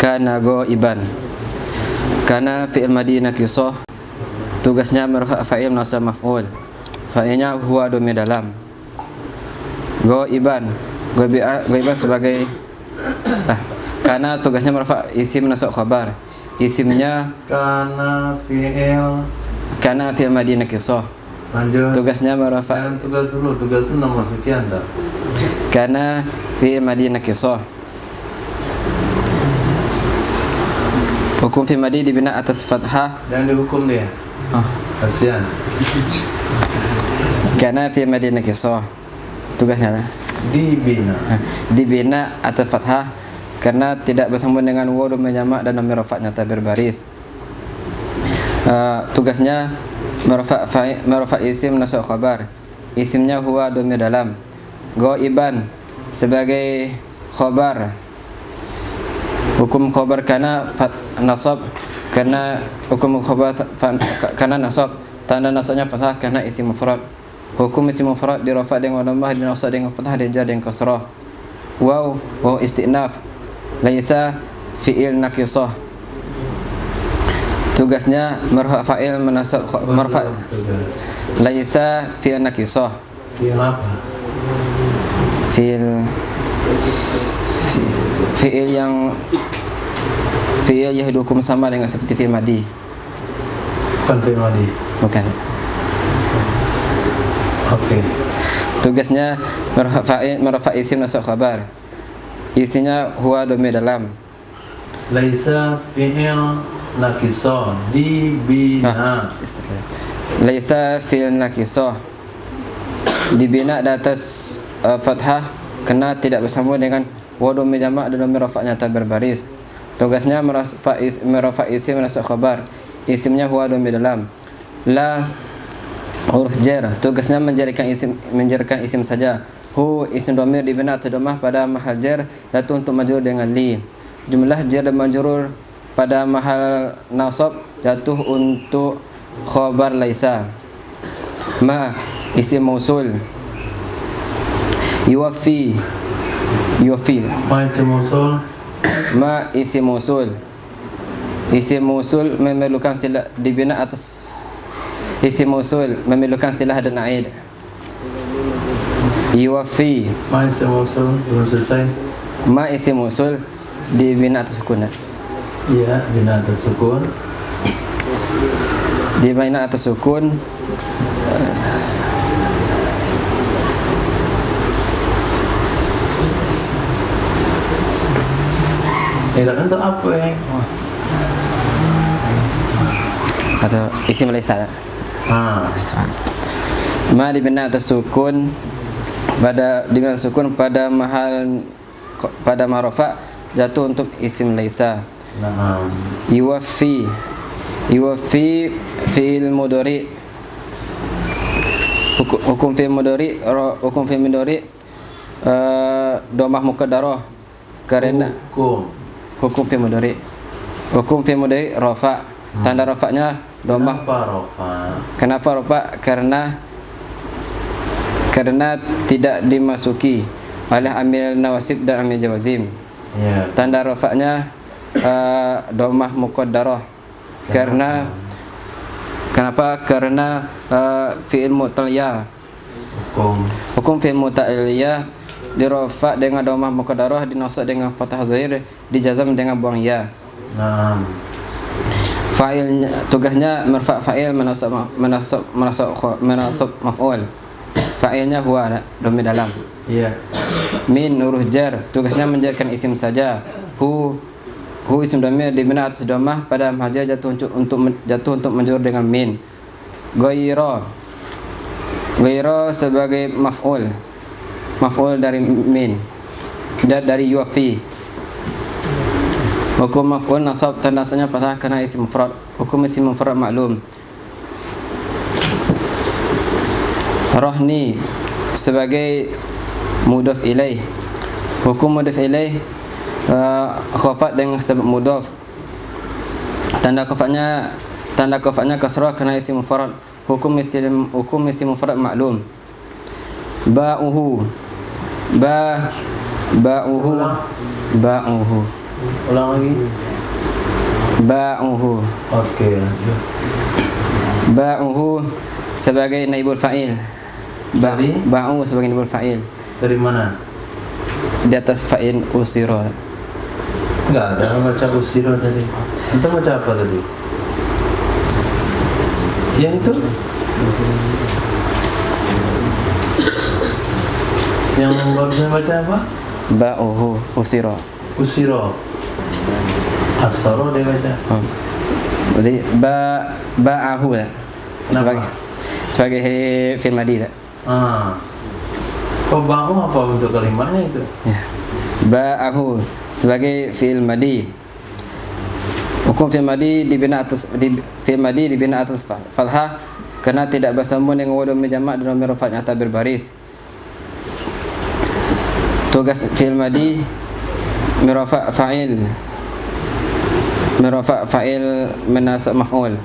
Kana ghaiban. Kana fi'il madi nakisah, tugasnya merfa' fa'il nasab maf'ul. Fa'ilnya huwa dhamir dalam. Ghaiban. Ghaiban sebagai kana tugasnya merfa' isim nasab khabar. Isimnya Kana fi'il madi nakisah. Lanjut. Tugasnya merfa' Tugas nomor sekian tak? Kana fi'il madi nakisah. Hukum fi'il madi dibina atas fathah. Jangan dihukum dia. Kasihan. Kana fi'il madi nakisah. Tugasnya dibina atas fathah karena tidak bersambung dengan waw dhamir jamak dan dhamir rafa' nyata berbaris. Tugasnya merfa' isim nasab khabar. Isimnya huwa dhamir dalam. Ghaiban sebagai khabar. Hukum khabar kana nasab karena hukum khabar kana nasab, tanda nasabnya fathah karena isim mufrad. Hukum isim mufrad dirafa' dengan dhammah, dinasab dengan fathah, dijar dengan kasrah. Waw istinaf. Laisa fi'il nakisah. Tugasnya merfa' fa'il menasab merfa'. Laisa fi'il nakisah. Fi'il apa? Fi'il yang hukum sama dengan seperti fi'il madi. Bukan fi'il madi. Bukan. Oke. Tugasnya merfa' isim nasab khabar. Isinya huwa dhamir dalam. Laisa fi'il nakisah dibina. Laisa fi'il nakisah dibina di atas fathah karena tidak bersambung dengan waw dhamir jamak dan dhamir rafa' nyata berbaris. Tugasnya merfa' isim nasab khabar. Isimnya huwa dhamir dalam. La huruf jar, tugasnya menjadikan isim saja. Hu isim dhamir dibina atas dhammah pada mahal jar, yaitu untuk majrur dengan li. Jumlah jar dan majrur pada mahal nasab jatuh untuk khabar laisa. Ma isim mausul. Yuwaffi. Ma isim mausul. Ma isim mausul. Isim mausul memerlukan silah dibina atas isim mausul memerlukan silah dan aid. Yuwaffi. Ma isim mausul belum selesai. Ma isim mausul dibina atas sukun. Iya, bina atas sukun. Dibina atas sukun. Tidak untuk apa ya? Atau isim laisa. Ma dibina atas sukun dibina sukun pada mahal rafa' jatuh untuk isim laisa. Yuwaffi fi'il mudhari. Hukum fi'il mudhari dhammah muqaddarah karena hukum fi'il mudhari rafa'. Tanda rafa'nya dhammah. Kenapa rafa'? Karena tidak dimasuki oleh amil nawasib dan amil jawazim. Tanda rafa'nya dhammah muqaddarah. Kenapa? Karena fi'il mu'taliyah. Hukum fi'il mu'taliyah dirafa' dengan dhammah muqaddarah, dinasab dengan fathah zahir, dijazam dengan buang ya. Fa'ilnya tugasnya merfa' fa'il menasab maf'ul. Fa'ilnya huwa dhamir dalam. Min huruf jar, tugasnya menjarkan isim saja. Hu isim dhamir dibina atas dhammah pada mahal jatuh untuk majrur dengan min. Ghaira sebagai maf'ul dari min dari yuwaffi. Hukum maf'ul nasab tanda nasabnya fathah karena isim mufrad. Hukum isim mufrad maklum. Rahni sebagai mudhaf ilaih. Hukum mudhaf ilaih khafat dengan sebab mudhaf. Tanda khafanya kasrah karena isim mufrad. Hukum isim mufrad maklum. Ba'uhu Ba'uhu. Ba'uhu. Ulang lagi. Ba'uhu. Oke, lanjut. Ba'uhu sebagai naibul fa'il. Dari? Ba'u sebagai naibul fa'il. Dari mana? Di atas fa'il usiro. Enggak ada baca usiro tadi. Anda baca apa tadi? Yang itu? Yang barusan baca apa? Ba'uhu usiro. Usiro. Asaro dia baca. Oh. Jadi ba'ahu ya. Kenapa? Sebagai fi'il madhi ya. Kok ba'u apa bentuk kalimatnya itu? Ya. Ba'ahu sebagai fi'il madhi. Hukum fi'il madhi dibina atas fathah karena tidak bersambung dengan wawu dhamir jamak dan dhamir rafa' nyata berbaris. Tugas fi'il madhi mirafa' fa'il. Mirafa' fa'il menasab maf'ul.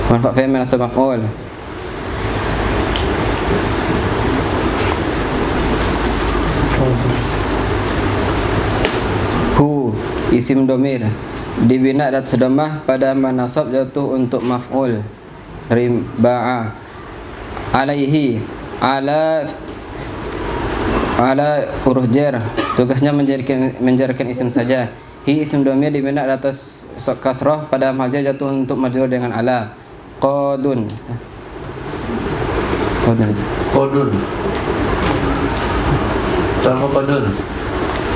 Mirafa' fa'il menasab maf'ul. Hu isim domir dibina dan sedamah pada manasab jatuh untuk maf'ul dari ba'a. Alaihi ala huruf jar tugasnya menjarkan isim saja. Hi isim domir dibina atas kasrah pada mahal jatuh untuk majrur dengan ala. Qadun. Kodun. Apa kodun?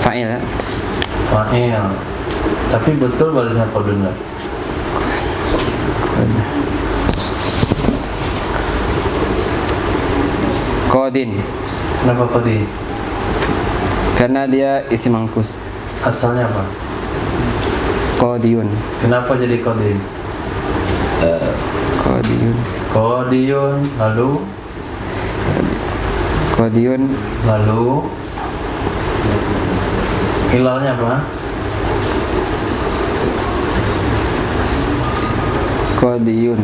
Fa'il ya? Fa'il. Tapi betul barisan kodun enggak? Qadin. Kenapa kodin? Karena dia isim mangkus. Asalnya apa? Qadiyun. Kenapa jadi kodin? Qadiyun. Kodiyun lalu Qadiyun. Hilalnya apa? Qadiyun.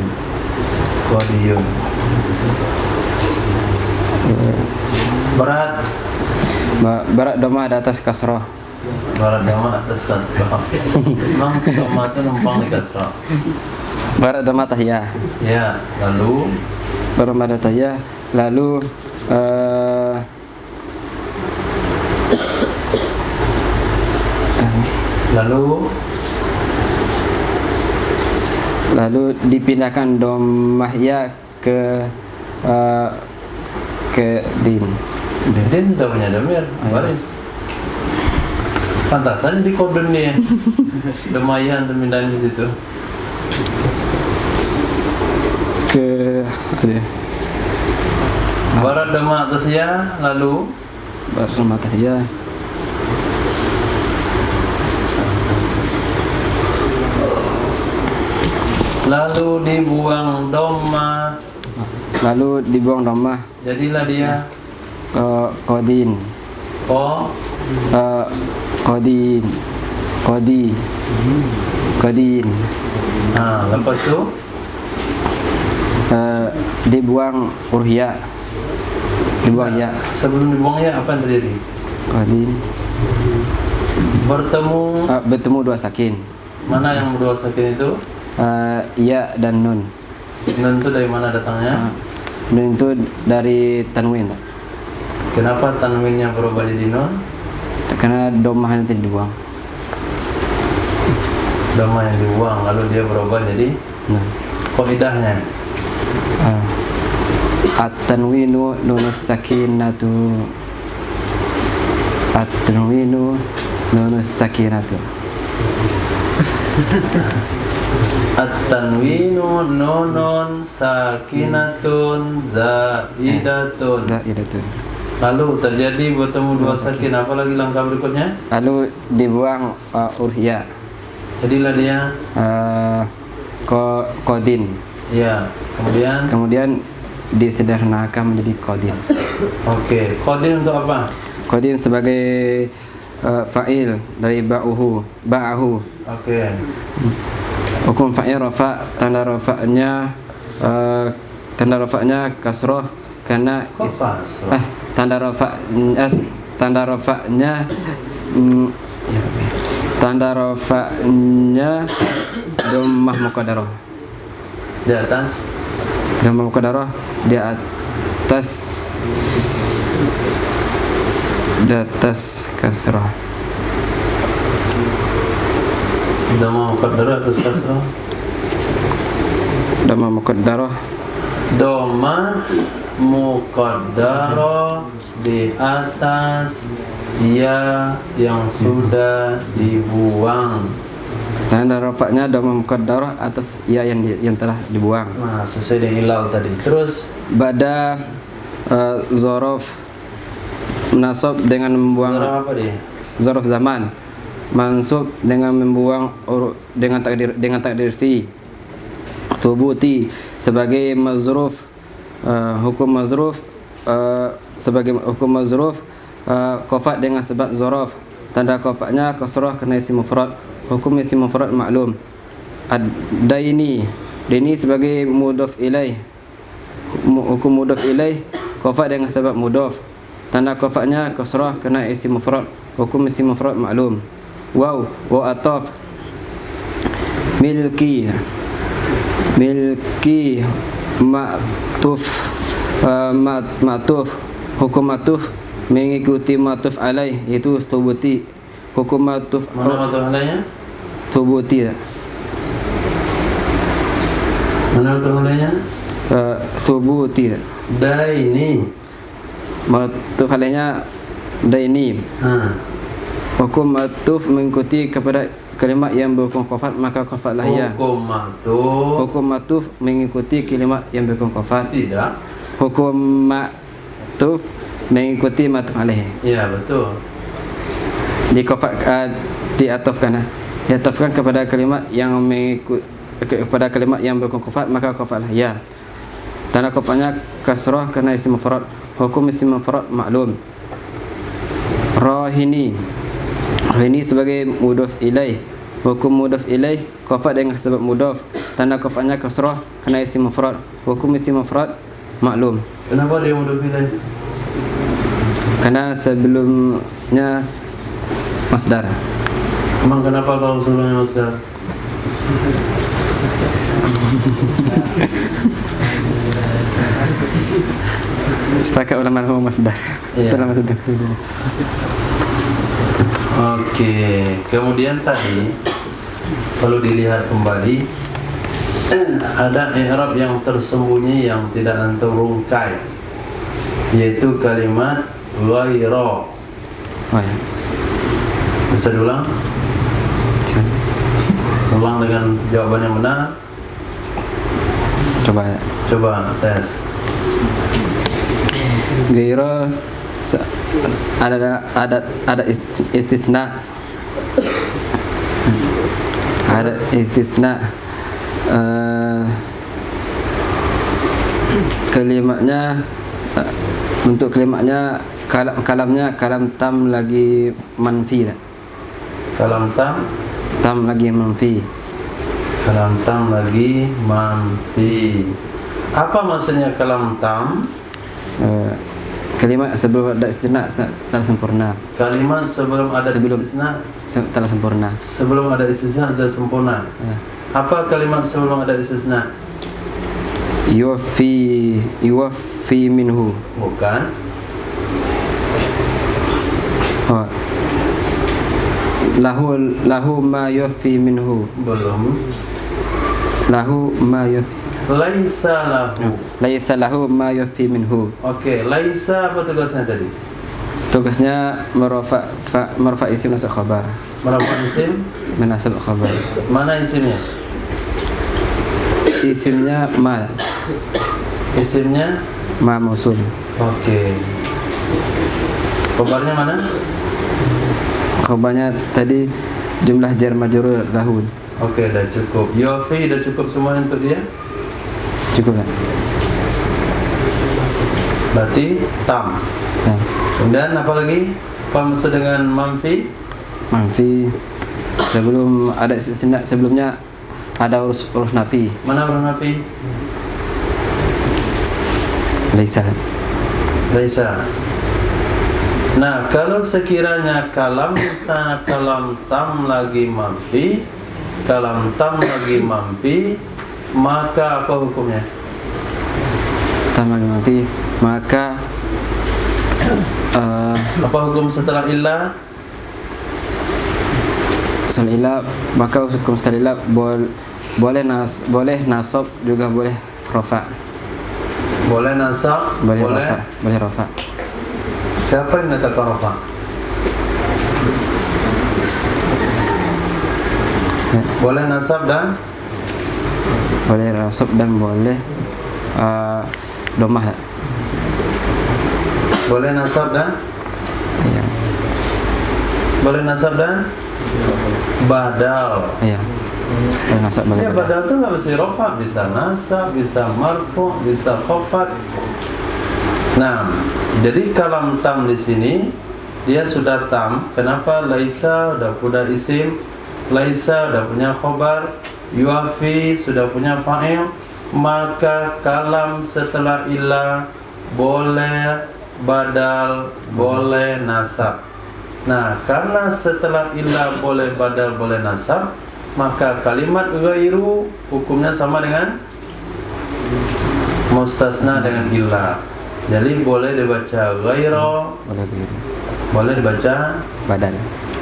Berat domah di atas kasrah. Barat dama atas kasrah. Memang dama itu numpang di kasrah. Berat domah tahiyah. Ya, lalu Berat domah tahiyah. Lalu dipindahkan domah ya ke din. Din sudah punya domir, baris. Pantasan jadi kodun nih. Lumayan pemindahan di situ. Ke Barat dama atas ya, lalu Berat domah tahiyah. lalu dibuang doma. Jadilah dia Qadin. Qadin. Nah, lepas itu dibuang urhya. Dibuang ya. Sebelum dibuang ya apa yang terjadi? Qadin. Bertemu dua sakin. Mana yang berdua sakin itu? Ya dan nun. Nun itu dari mana datangnya? Nun itu dari tanwin. Kenapa tanwinnya berubah jadi nun? Karena domahnya tidak dibuang. Doma yang dibuang lalu dia berubah jadi Nah. qaidahnya. At-tanwinu nunus sakinatu. At-tanwinu nunus sakinatu. At-tanwinu nunun sakinatun zaidatun. Lalu terjadi bertemu dua sakin, apa lagi langkah berikutnya? Lalu dibuang urhya. Jadilah dia Qadin. ya, kemudian disederhanakan menjadi Qadin. Oke, Qadin untuk apa? Qadin sebagai fa'il dari ba'ahu. Oke. Hukum fa'il rafa, tanda rafa'nya kasroh karena Kasroh? tanda rafa'nya tanda rafa'nya ya Rabbi. Tanda rafa'nya dhammah muqaddarah. Di atas Dhammah muqaddarah di atas kasrah. Dhamma muqaddarah atas kasrah. Dhammah muqaddarah. Dhamma muqaddarah di atas ya yang sudah dibuang. Tanda rafa'nya dhammah muqaddarah atas ya yang telah dibuang. Nah, sesuai dengan ilal tadi. Terus Ba'da zorof nasab dengan membuang zarah apa dia? zorof zaman, mansub dengan membuang dengan takdir fi, thubuti sebagai mazruf, hukum mazruf, sebagai hukum mazruf, qafat dengan sebab zorof, tanda qafaknya kasrah kena isim mufrad, hukum isim mufrad maklum. Ad-daini sebagai mudhaf ilaih, hukum mudhaf ilaih, qafat dengan sebab mudhaf, tanda qafaknya kasrah kena isim mufrad, hukum isim mufrad maklum. Waw wa ataf milki ma'tuf, ma'tuf, hukum ma'tuf mengikuti ma'tuf alaih, itu thubuti, hukum ma'tuf Mana ma'tuf alaihnya? thubuti, Mana ma'tuf alaihnya? thubuti, Daini. ma'tuf alaihnya daini. Hukum ma'tuf mengikuti kepada kalimat yang berhukum qafat, maka qafatlah ya. Hukum ma'tuf. Hukum ma'tuf mengikuti kalimat yang berhukum qafat. Tidak. Hukum ma'tuf mengikuti ma'tuf alaih. Ya, betul. Di qafat diatafkan kepada kalimat yang mengikut kepada kalimat yang berhukum qafat, maka qafatlah ya. Tanda qafatnya kasrah kerana isim mufrad, hukum isim mufrad maklum. Rahini sebagai mudhaf ilaih, hukum mudhaf ilaih qafat dengan sebab mudhaf, tanda qafatnya kasrah kerana isim mufrad, hukum isim mufrad maklum. Kenapa dia mudhaf ilaih? Karena sebelumnya masdar. Emang kenapa kalau sebelumnya masdar? Sepakat ulama masdar. Iya. Salah masdar. Oke, kemudian tadi kalau dilihat kembali ada i'rab yang tersembunyi yang tidak antum rungkai, yaitu kalimat ghaira. Oh ya. Bisa diulang? Ulang dengan jawaban yang benar. Coba tes. Gairah ada istisna. Ada istisna. Kalimatnya untuk kalimatnya kalamnya kalam tam lagi manfi tak? Kalam Tam lagi manfi. Kalam tam lagi manfi. Apa maksudnya kalam tam? Kalimat sebelum ada istisna telah sempurna. Kalimat sebelum ada istisna Telah sempurna. Sebelum ada istisna sudah sempurna. Ya. Apa kalimat sebelum ada istisna? Yuwaffi minhu. Bukan. Oh. Lahu ma yuwaffi minhu. Belum. Lahu ma yuwaffi. Laisa lahu. Laisa lahu ma yuwaffi minhu. Oke, laisa apa tugasnya tadi? Tugasnya merfa isim nasab khabar. Merfa isim? Menasab khabar. Mana isimnya? Isimnya ma. Isimnya Ma mausul. oke. Khabarnya mana? Khabarnya tadi jumlah jar majrur lahu. Oke, dah cukup. Yofi dah cukup semua untuk dia? Cukup tak? Berarti tam. Ya. Dan apa lagi? Apa maksud dengan manfi? Manfi sebelum ada istisna, sebelumnya ada urus nafi. Mana huruf nafi? Laisa. Laisa. Nah, kalau sekiranya kalam tam lagi mampi, maka apa hukumnya? Tam lagi mampi, maka apa hukum setelah ilah? setelah ilah, maka hukum setelah ilah boleh nasab juga boleh rafa. Boleh nasab, boleh rafa. Siapa yang menetapkan rafa? Boleh nasab dan boleh domah. Boleh nasab dan Iya. Boleh nasab dan badal. Iya. Boleh nasab boleh Ya, badal itu nggak mesti rafa, bisa nasab, bisa marfu, bisa khafat. Nah, jadi kalam tam di sini dia sudah tam. Kenapa? Laisa udah isim, laisa udah punya khobar, yuafi sudah punya fa'il, maka kalam setelah ilah boleh badal, boleh nasab. Nah, karena setelah ilah boleh badal, boleh nasab, maka kalimat ghairu hukumnya sama dengan mustasna dengan ilah. Jadi boleh dibaca ghairu, boleh dibaca badal.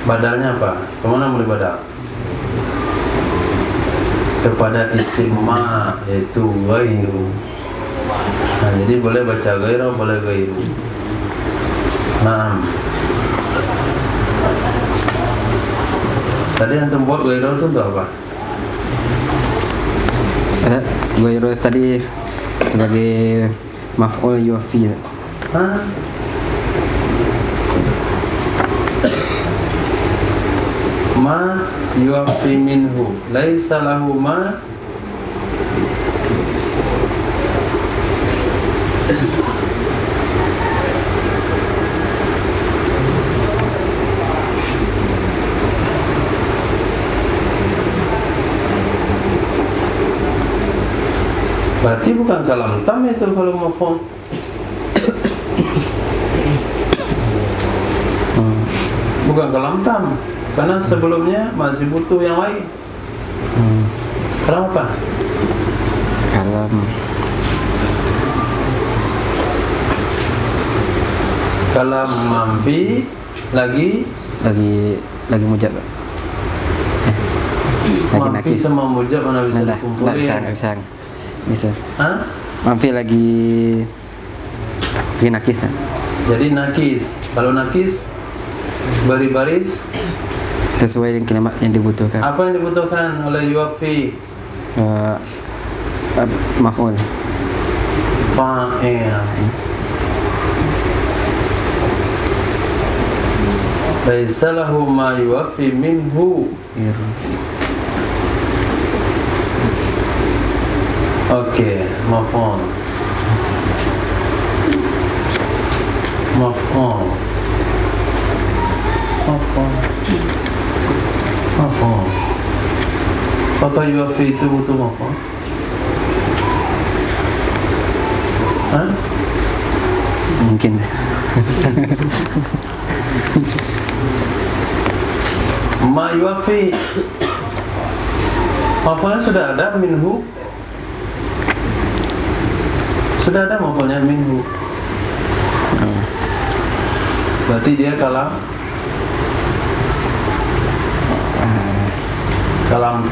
Badalnya apa? Kemana boleh badal? Kepada isim ma, yaitu ghairu. Nah, jadi boleh baca ghairu, boleh ghairu. Nah, tadi yang buat ghairu itu untuk apa? Ghairu tadi sebagai maf'ul yufi. Hah? Ma yuafi minhu laisa lahu ma berarti bukan kalam tam itu kalau mafhum. Bukan kalam tam, karena sebelumnya masih butuh yang lain. Kenapa? Kalam mamfi lagi mujab. Lagi mamfi nakis. sama mujab mana bisa dikumpulin? Bisa. Hah? Mamfi lagi nakis. Jadi nakis. Kalau nakis baris Sesuai dengan kalimat yang dibutuhkan. apa yang dibutuhkan oleh yuafi? Maf'ul. Fa'il. Laisa lahu ma yuafi minhu. Oke, maf'ul. Apa yuafi itu butuh maf'ul? Hah? Mungkin. Ma yuafi maf'ulnya sudah ada minhu. Sudah ada maf'ulnya minhu. Berarti dia kalam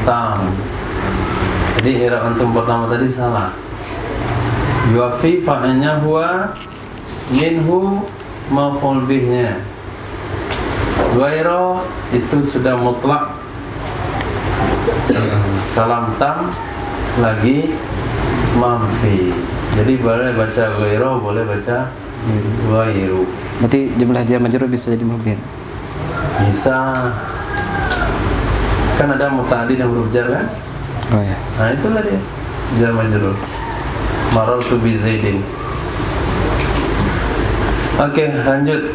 tam. Jadi i'rab antum pertama tadi salah. Yuafi fa'ilnya huwa, minhu maf'ul bihnya. Ghairu itu sudah mutlak. Kalam tam lagi mamfi. Jadi boleh baca ghairu, boleh baca ghairu. Berarti jumlah jar majrur bisa jadi mubin. Bisa. Kan ada muta'addid dan huruf jar kan? Oh ya. Nah, itulah dia jar majrur. Marartu bi Zaidin. Oke, lanjut.